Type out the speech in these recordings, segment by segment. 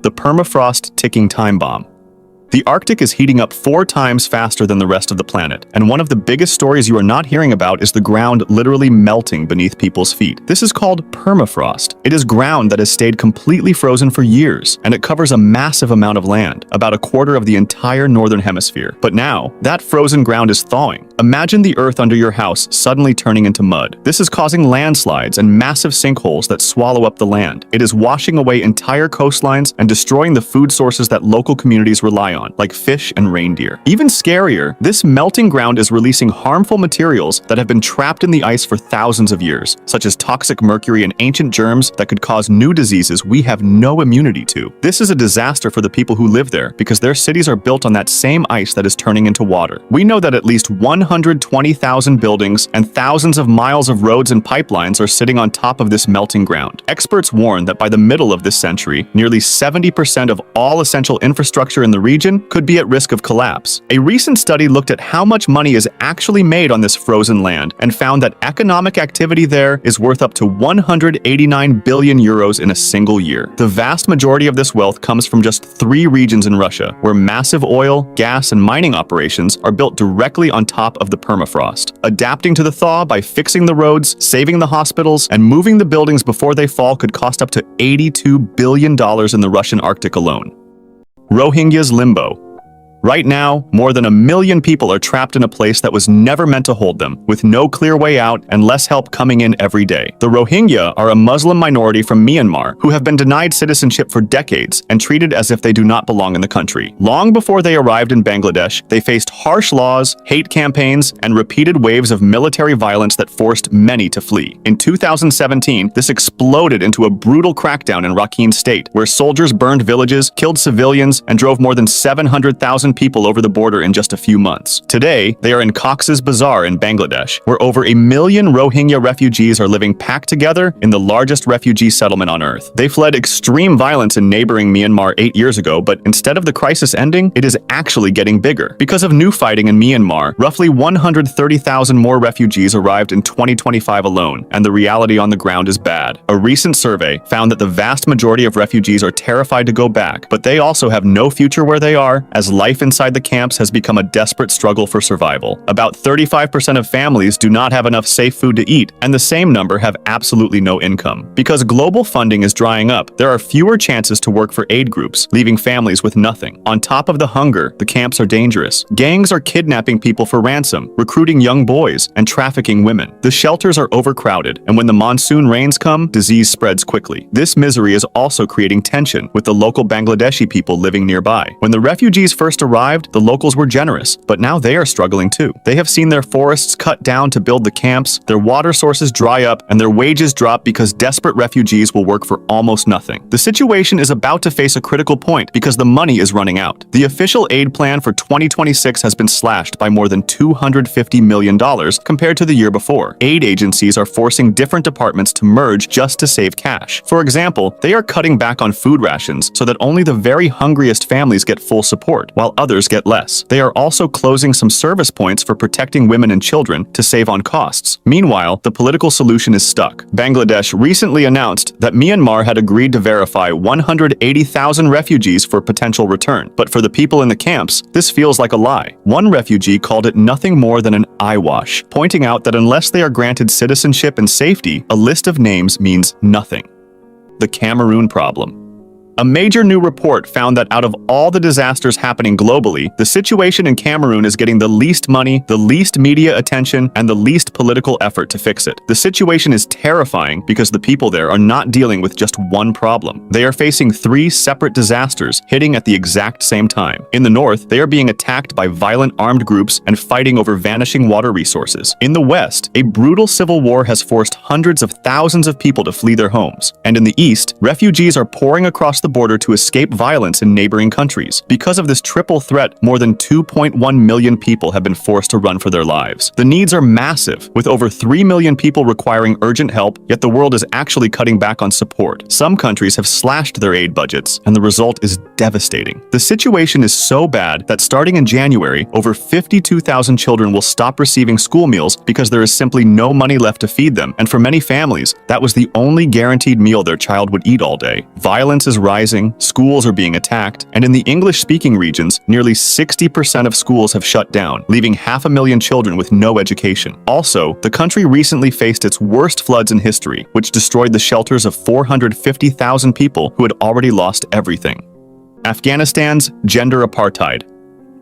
The permafrost ticking time bomb. The Arctic is heating up 4 times faster than the rest of the planet, and one of the biggest stories you are not hearing about is the ground literally melting beneath people's feet. This is called permafrost. It is ground that has stayed completely frozen for years, and it covers a massive amount of land, about a quarter of the entire northern hemisphere. But now, that frozen ground is thawing. Imagine the earth under your house suddenly turning into mud. This is causing landslides and massive sinkholes that swallow up the land. It is washing away entire coastlines and destroying the food sources that local communities rely on, like fish and reindeer. Even scarier, this melting ground is releasing harmful materials that have been trapped in the ice for thousands of years, such as toxic mercury and ancient germs that could cause new diseases we have no immunity to. This is a disaster for the people who live there because their cities are built on that same ice that is turning into water. We know that at least 120,000 buildings and thousands of miles of roads and pipelines are sitting on top of this melting ground. Experts warn that by the middle of this century, nearly 70% of all essential infrastructure in the region could be at risk of collapse. A recent study looked at how much money is actually made on this frozen land and found that economic activity there is worth up to 189 billion euros in a single year. The vast majority of this wealth comes from just 3 regions in Russia, where massive oil, gas, and mining operations are built directly on top of the permafrost. Adapting to the thaw by fixing the roads, saving the hospitals, and moving the buildings before they fall could cost up to $82 billion in the Russian Arctic alone. Rohingya's Limbo. Right now, more than 1 million people are trapped in a place that was never meant to hold them, with no clear way out and less help coming in every day. The Rohingya are a Muslim minority from Myanmar who have been denied citizenship for decades and treated as if they do not belong in the country. Long before they arrived in Bangladesh, they faced harsh laws, hate campaigns, and repeated waves of military violence that forced many to flee. In 2017, this exploded into a brutal crackdown in Rakhine State, where soldiers burned villages, killed civilians, and drove more than 700,000 people over the border in just a few months. Today, they are in Cox's Bazar in Bangladesh, where over 1 million Rohingya refugees are living packed together in the largest refugee settlement on Earth. They fled extreme violence in neighboring Myanmar 8 years ago, but instead of the crisis ending, it is actually getting bigger. Because of new fighting in Myanmar, roughly 130,000 more refugees arrived in 2025 alone, and the reality on the ground is bad. A recent survey found that the vast majority of refugees are terrified to go back, but they also have no future where they are, as life inside the camps has become a desperate struggle for survival. About 35% of families do not have enough safe food to eat, and the same number have absolutely no income. Because global funding is drying up, there are fewer chances to work for aid groups, leaving families with nothing. On top of the hunger, the camps are dangerous. Gangs are kidnapping people for ransom, recruiting young boys, and trafficking women. The shelters are overcrowded, and when the monsoon rains come, disease spreads quickly. This misery is also creating tension with the local Bangladeshi people living nearby. When the refugees first arrived, the locals were generous, but now they are struggling too. They have seen their forests cut down to build the camps, their water sources dry up, and their wages drop because desperate refugees will work for almost nothing. The situation is about to face a critical point because the money is running out. The official aid plan for 2026 has been slashed by more than $250 million compared to the year before. Aid agencies are forcing different departments to merge just to save cash. For example, they are cutting back on food rations so that only the very hungriest families get full support, while others get less. They are also closing some service points for protecting women and children to save on costs. Meanwhile, the political solution is stuck. Bangladesh recently announced that Myanmar had agreed to verify 180,000 refugees for potential return. But for the people in the camps, this feels like a lie. One refugee called it nothing more than an eyewash, pointing out that unless they are granted citizenship and safety, a list of names means nothing. The Cameroon Problem. A major new report found that out of all the disasters happening globally, the situation in Cameroon is getting the least money, the least media attention, and the least political effort to fix it. The situation is terrifying because the people there are not dealing with just one problem. They are facing 3 separate disasters hitting at the exact same time. In the north, they are being attacked by violent armed groups and fighting over vanishing water resources. In the west, a brutal civil war has forced hundreds of thousands of people to flee their homes. And in the east, refugees are pouring across the border to escape violence in neighboring countries. Because of this triple threat, more than 2.1 million people have been forced to run for their lives. The needs are massive, with over 3 million people requiring urgent help, yet the world is actually cutting back on support. Some countries have slashed their aid budgets, and the result is devastating. The situation is so bad that starting in January, over 52,000 children will stop receiving school meals because there is simply no money left to feed them, and for many families, that was the only guaranteed meal their child would eat all day. Violence is rising rising, schools are being attacked, and in the English-speaking regions, nearly 60% of schools have shut down, leaving 500,000 children with no education. Also, the country recently faced its worst floods in history, which destroyed the shelters of 450,000 people who had already lost everything. Afghanistan's gender apartheid.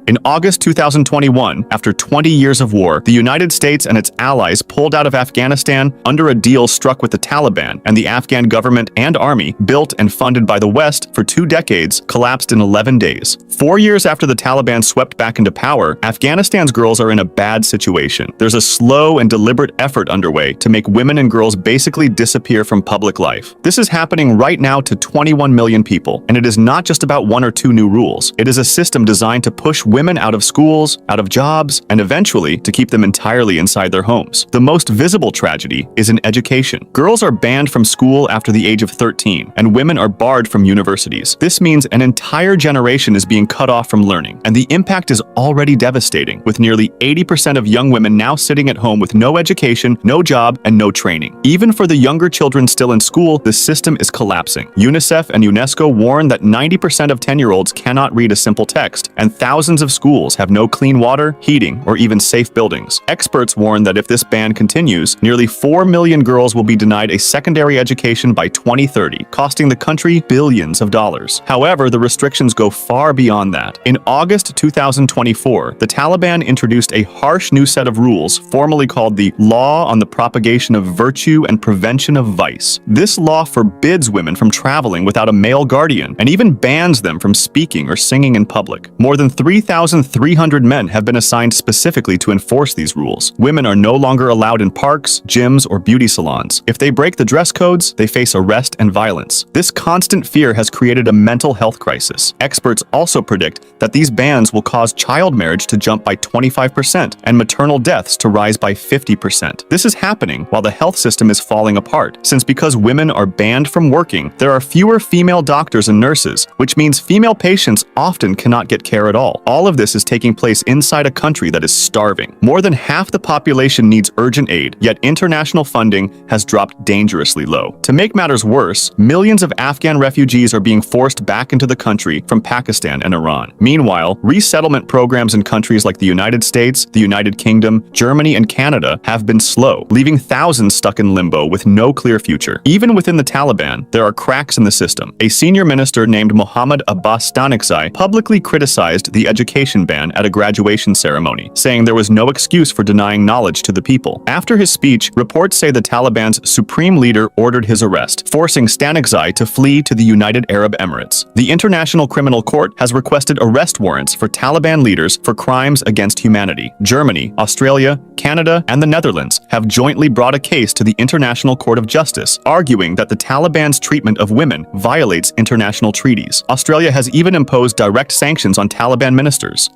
In August 2021, after 20 years of war, the United States and its allies pulled out of Afghanistan under a deal struck with the Taliban, and the Afghan government and army, built and funded by the West for 2 decades, collapsed in 11 days. 4 years after the Taliban swept back into power, Afghanistan's girls are in a bad situation. There's a slow and deliberate effort underway to make women and girls basically disappear from public life. This is happening right now to 21 million people, and it is not just about 1 or 2 new rules. It is a system designed to push women out of schools, out of jobs, and eventually to keep them entirely inside their homes. The most visible tragedy is in education. Girls are banned from school after the age of 13, and women are barred from universities. This means an entire generation is being cut off from learning, and the impact is already devastating, with nearly 80% of young women now sitting at home with no education, no job, and no training. Even for the younger children still in school, the system is collapsing. UNICEF and UNESCO warn that 90% of 10-year-olds cannot read a simple text, and thousands of schools have no clean water, heating, or even safe buildings. Experts warn that if this ban continues, nearly 4 million girls will be denied a secondary education by 2030, costing the country billions of dollars. However, the restrictions go far beyond that. In August 2024, the Taliban introduced a harsh new set of rules, formally called the Law on the Propagation of Virtue and Prevention of Vice. This law forbids women from traveling without a male guardian, and even bans them from speaking or singing in public. More than 3,300 men have been assigned specifically to enforce these rules. Women are no longer allowed in parks, gyms, or beauty salons. If they break the dress codes, they face arrest and violence. This constant fear has created a mental health crisis. Experts also predict that these bans will cause child marriage to jump by 25% and maternal deaths to rise by 50%. This is happening while the health system is falling apart, since because women are banned from working, there are fewer female doctors and nurses, which means female patients often cannot get care at all. All of this is taking place inside a country that is starving. More than half the population needs urgent aid, yet international funding has dropped dangerously low. To make matters worse, millions of Afghan refugees are being forced back into the country from Pakistan and Iran. Meanwhile, resettlement programs in countries like the United States, the United Kingdom, Germany, and Canada have been slow, leaving thousands stuck in limbo with no clear future. Even within the Taliban, there are cracks in the system. A senior minister named Mohammed Abbas Stanikzai publicly criticized the education ban at a graduation ceremony, saying there was no excuse for denying knowledge to the people. After his speech, reports say the Taliban's supreme leader ordered his arrest, forcing Stanikzai to flee to the United Arab Emirates. The International Criminal Court has requested arrest warrants for Taliban leaders for crimes against humanity. Germany, Australia, Canada, and the Netherlands have jointly brought a case to the International Court of Justice, arguing that the Taliban's treatment of women violates international treaties. Australia has even imposed direct sanctions on Taliban ministers.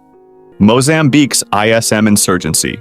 Mozambique's ISM insurgency.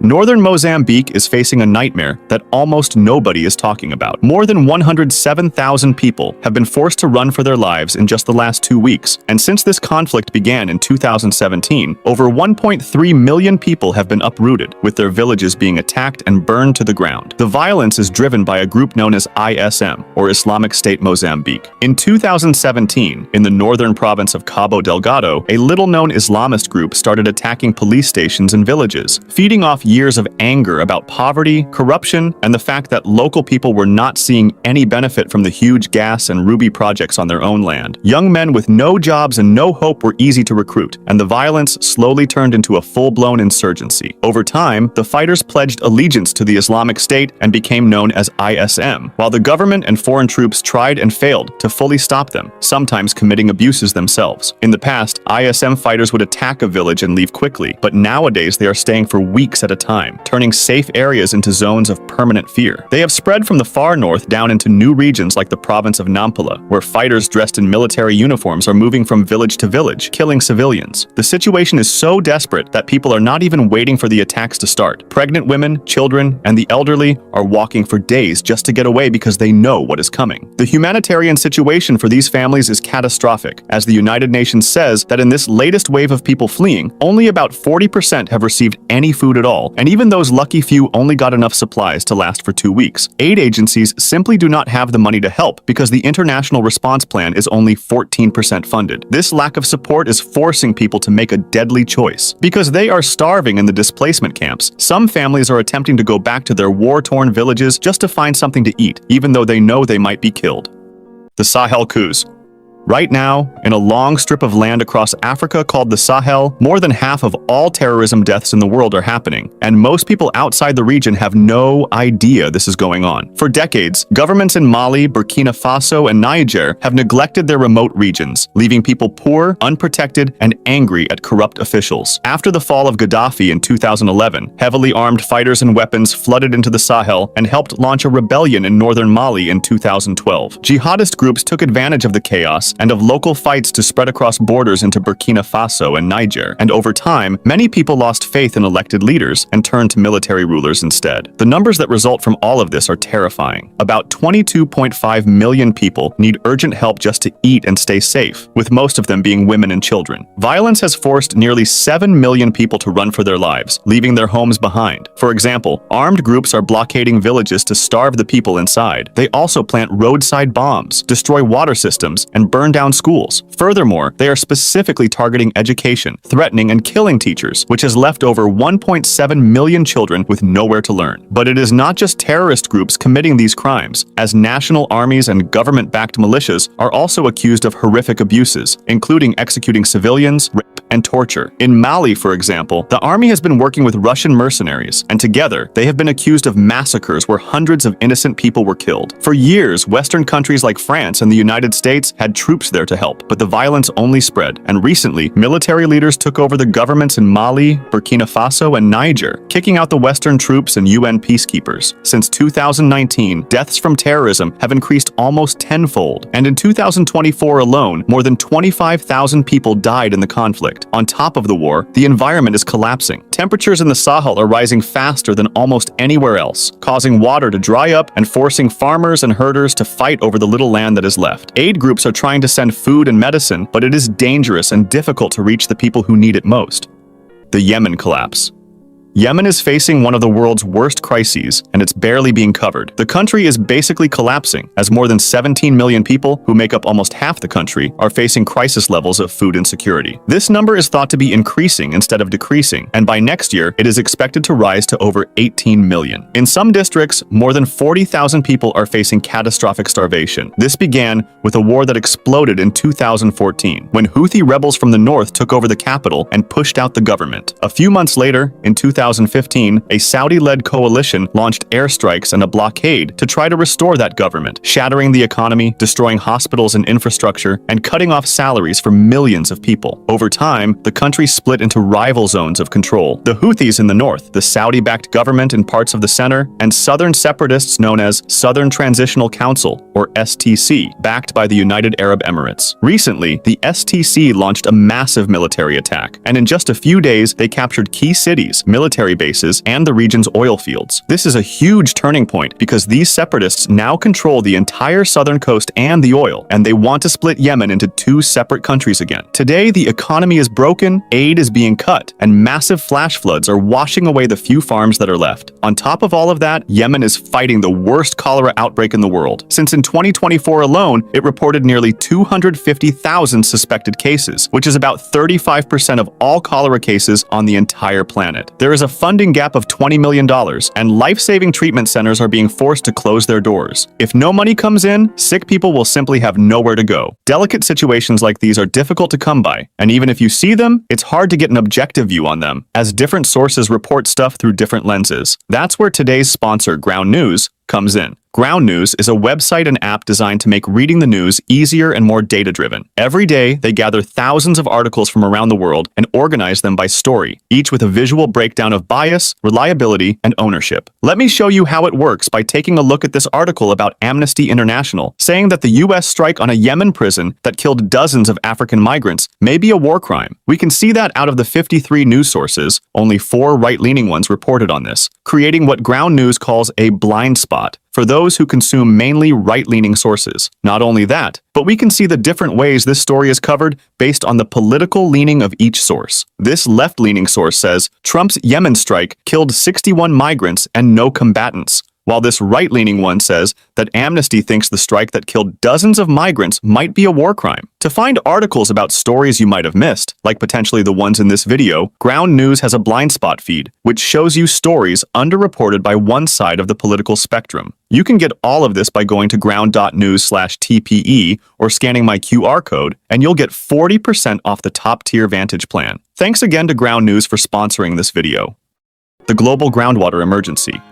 Northern Mozambique is facing a nightmare that almost nobody is talking about. More than 107,000 people have been forced to run for their lives in just the last 2 weeks, and since this conflict began in 2017, over 1.3 million people have been uprooted, with their villages being attacked and burned to the ground. The violence is driven by a group known as ISM, or Islamic State Mozambique. In 2017, in the northern province of Cabo Delgado, a little-known Islamist group started attacking police stations and villages, feeding off years of anger about poverty, corruption, and the fact that local people were not seeing any benefit from the huge gas and ruby projects on their own land. Young men with no jobs and no hope were easy to recruit, and the violence slowly turned into a full-blown insurgency. Over time, the fighters pledged allegiance to the Islamic State and became known as ISM, while the government and foreign troops tried and failed to fully stop them, sometimes committing abuses themselves. In the past, ISM fighters would attack a village and leave quickly, but nowadays they are staying for weeks at a time, turning safe areas into zones of permanent fear. They have spread from the far north down into new regions like the province of Nampula, where fighters dressed in military uniforms are moving from village to village, killing civilians. The situation is so desperate that people are not even waiting for the attacks to start. Pregnant women, children, and the elderly are walking for days just to get away because they know what is coming. The humanitarian situation for these families is catastrophic, as the United Nations says that in this latest wave of people fleeing, only about 40% have received any food at all, all, and even those lucky few only got enough supplies to last for 2 weeks. Aid agencies simply do not have the money to help because the international response plan is only 14% funded. This lack of support is forcing people to make a deadly choice. Because they are starving in the displacement camps, some families are attempting to go back to their war-torn villages just to find something to eat, even though they know they might be killed. The Sahel Coups. Right now, in a long strip of land across Africa called the Sahel, more than half of all terrorism deaths in the world are happening, and most people outside the region have no idea this is going on. For decades, governments in Mali, Burkina Faso, and Niger have neglected their remote regions, leaving people poor, unprotected, and angry at corrupt officials. After the fall of Gaddafi in 2011, heavily armed fighters and weapons flooded into the Sahel and helped launch a rebellion in northern Mali in 2012. Jihadist groups took advantage of the chaos and of local fights to spread across borders into Burkina Faso and Niger, and over time, many people lost faith in elected leaders and turned to military rulers instead. The numbers that result from all of this are terrifying. About 22.5 million people need urgent help just to eat and stay safe, with most of them being women and children. Violence has forced nearly 7 million people to run for their lives, leaving their homes behind. For example, armed groups are blockading villages to starve the people inside. They also plant roadside bombs, destroy water systems, and burn down schools. Furthermore, they are specifically targeting education, threatening and killing teachers, which has left over 1.7 million children with nowhere to learn. But it is not just terrorist groups committing these crimes, as national armies and government-backed militias are also accused of horrific abuses, including executing civilians, rape, and torture. In Mali, for example, the army has been working with Russian mercenaries, and together, they have been accused of massacres where hundreds of innocent people were killed. For years, Western countries like France and the United States had troops there to help, but the violence only spread, and recently, military leaders took over the governments in Mali, Burkina Faso, and Niger, kicking out the Western troops and UN peacekeepers. Since 2019, deaths from terrorism have increased almost tenfold, and in 2024 alone, more than 25,000 people died in the conflict. On top of the war, the environment is collapsing. Temperatures in the Sahel are rising faster than almost anywhere else, causing water to dry up and forcing farmers and herders to fight over the little land that is left. Aid groups are trying to send food and medicine, but it is dangerous and difficult to reach the people who need it most. The Yemen Collapse. Yemen is facing one of the world's worst crises, and it's barely being covered. The country is basically collapsing, as more than 17 million people, who make up almost half the country, are facing crisis levels of food insecurity. This number is thought to be increasing instead of decreasing, and by next year, it is expected to rise to over 18 million. In some districts, more than 40,000 people are facing catastrophic starvation. This began with a war that exploded in 2014, when Houthi rebels from the north took over the capital and pushed out the government. A few months later, in 2015, a Saudi-led coalition launched airstrikes and a blockade to try to restore that government, shattering the economy, destroying hospitals and infrastructure, and cutting off salaries for millions of people. Over time, the country split into rival zones of control: the Houthis in the north, the Saudi-backed government in parts of the center, and southern separatists known as Southern Transitional Council, or STC, backed by the United Arab Emirates. Recently, the STC launched a massive military attack, and in just a few days, they captured key cities, military bases, and the region's oil fields. This is a huge turning point because these separatists now control the entire southern coast and the oil, and they want to split Yemen into two separate countries again. Today, the economy is broken, aid is being cut, and massive flash floods are washing away the few farms that are left. On top of all of that, Yemen is fighting the worst cholera outbreak in the world. Since in 2024 alone, it reported nearly 250,000 suspected cases, which is about 35% of all cholera cases on the entire planet. There is a funding gap of $20 million, and life-saving treatment centers are being forced to close their doors. If no money comes in, sick people will simply have nowhere to go. Delicate situations like these are difficult to come by, and even if you see them, it's hard to get an objective view on them, as different sources report stuff through different lenses. That's where today's sponsor, Ground News, comes in. Ground News is a website and app designed to make reading the news easier and more data-driven. Every day, they gather thousands of articles from around the world and organize them by story, each with a visual breakdown of bias, reliability, and ownership. Let me show you how it works by taking a look at this article about Amnesty International, saying that the U.S. strike on a Yemen prison that killed dozens of African migrants may be a war crime. We can see that out of the 53 news sources, only 4 right-leaning ones reported on this, creating what Ground News calls a blind spot. for those who consume mainly right-leaning sources. Not only that, but we can see the different ways this story is covered based on the political leaning of each source. This left-leaning source says Trump's Yemen strike killed 61 migrants and no combatants, while this right-leaning one says that Amnesty thinks the strike that killed dozens of migrants might be a war crime. To find articles about stories you might have missed, like potentially the ones in this video, Ground News has a blind spot feed, which shows you stories underreported by one side of the political spectrum. You can get all of this by going to ground.news/TPE or scanning my QR code, and you'll get 40% off the top-tier Vantage plan. Thanks again to Ground News for sponsoring this video. The global groundwater emergency.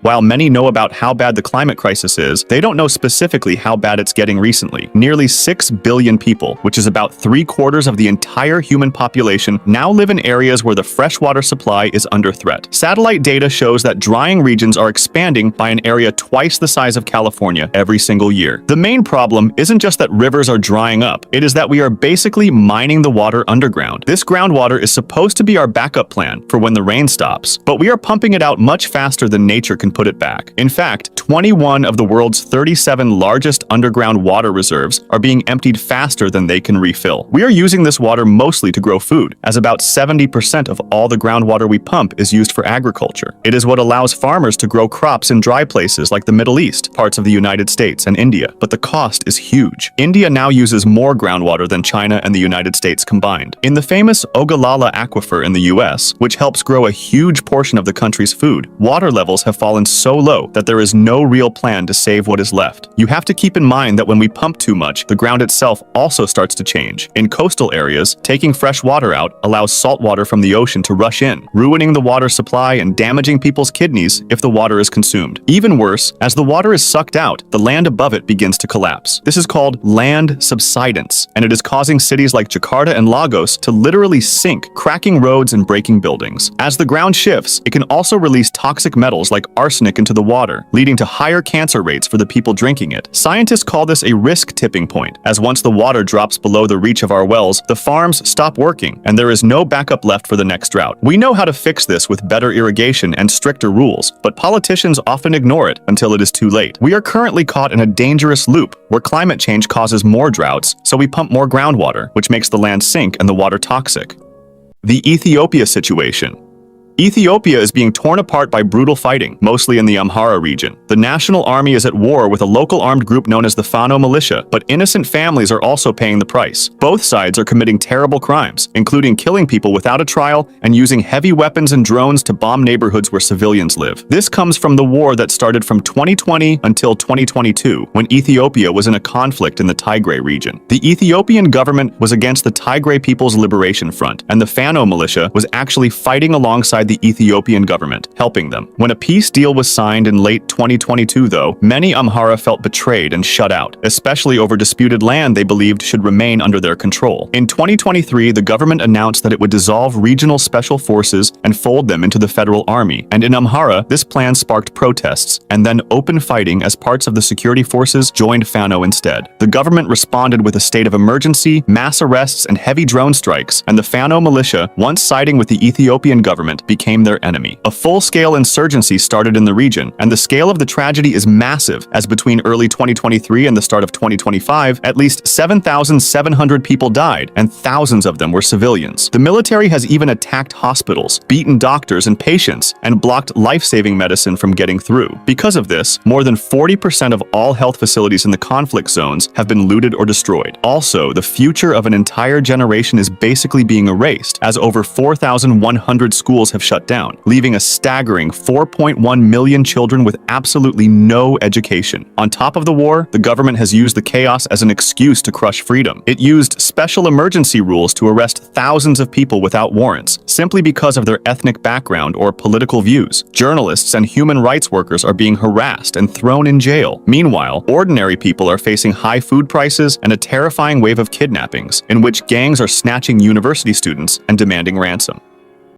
While many know about how bad the climate crisis is, they don't know specifically how bad it's getting recently. Nearly 6 billion people, which is about 3/4 of the entire human population, now live in areas where the freshwater supply is under threat. Satellite data shows that drying regions are expanding by an area twice the size of California every single year. The main problem isn't just that rivers are drying up, it is that we are basically mining the water underground. This groundwater is supposed to be our backup plan for when the rain stops, but we are pumping it out much faster than nature can put it back. In fact, 21 of the world's 37 largest underground water reserves are being emptied faster than they can refill. We are using this water mostly to grow food, as about 70% of all the groundwater we pump is used for agriculture. It is what allows farmers to grow crops in dry places like the Middle East, parts of the United States, and India. But the cost is huge. India now uses more groundwater than China and the United States combined. In the famous Ogallala Aquifer in the US, which helps grow a huge portion of the country's food, water levels have fallen so low that there is no real plan to save what is left. You have to keep in mind that when we pump too much, the ground itself also starts to change. In coastal areas, taking fresh water out allows salt water from the ocean to rush in, ruining the water supply and damaging people's kidneys if the water is consumed. Even worse, as the water is sucked out, the land above it begins to collapse. This is called land subsidence, and it is causing cities like Jakarta and Lagos to literally sink, cracking roads and breaking buildings. As the ground shifts, it can also release toxic metals like arsenic into the water, leading to higher cancer rates for the people drinking it. Scientists call this a risk tipping point, as once the water drops below the reach of our wells, the farms stop working, and there is no backup left for the next drought. We know how to fix this with better irrigation and stricter rules, but politicians often ignore it until it is too late. We are currently caught in a dangerous loop where climate change causes more droughts, so we pump more groundwater, which makes the land sink and the water toxic. The Ethiopia Situation. Ethiopia is being torn apart by brutal fighting, mostly in the Amhara region. The national army is at war with a local armed group known as the Fano militia, but innocent families are also paying the price. Both sides are committing terrible crimes, including killing people without a trial and using heavy weapons and drones to bomb neighborhoods where civilians live. This comes from the war that started from 2020 until 2022, when Ethiopia was in a conflict in the Tigray region. The Ethiopian government was against the Tigray People's Liberation Front, and the Fano militia was actually fighting alongside the Ethiopian government, helping them. When a peace deal was signed in late 2022, though, many Amhara felt betrayed and shut out, especially over disputed land they believed should remain under their control. In 2023, the government announced that it would dissolve regional special forces and fold them into the federal army, and in Amhara, this plan sparked protests and then open fighting as parts of the security forces joined Fano instead. The government responded with a state of emergency, mass arrests, and heavy drone strikes, and the Fano militia, once siding with the Ethiopian government, became their enemy. A full-scale insurgency started in the region, and the scale of the tragedy is massive, as between early 2023 and the start of 2025, at least 7,700 people died, and thousands of them were civilians. The military has even attacked hospitals, beaten doctors and patients, and blocked life-saving medicine from getting through. Because of this, more than 40% of all health facilities in the conflict zones have been looted or destroyed. Also, the future of an entire generation is basically being erased, as over 4,100 schools have shut down, leaving a staggering 4.1 million children with absolutely no education. On top of the war, the government has used the chaos as an excuse to crush freedom. It used special emergency rules to arrest thousands of people without warrants, simply because of their ethnic background or political views. Journalists and human rights workers are being harassed and thrown in jail. Meanwhile, ordinary people are facing high food prices and a terrifying wave of kidnappings, in which gangs are snatching university students and demanding ransom.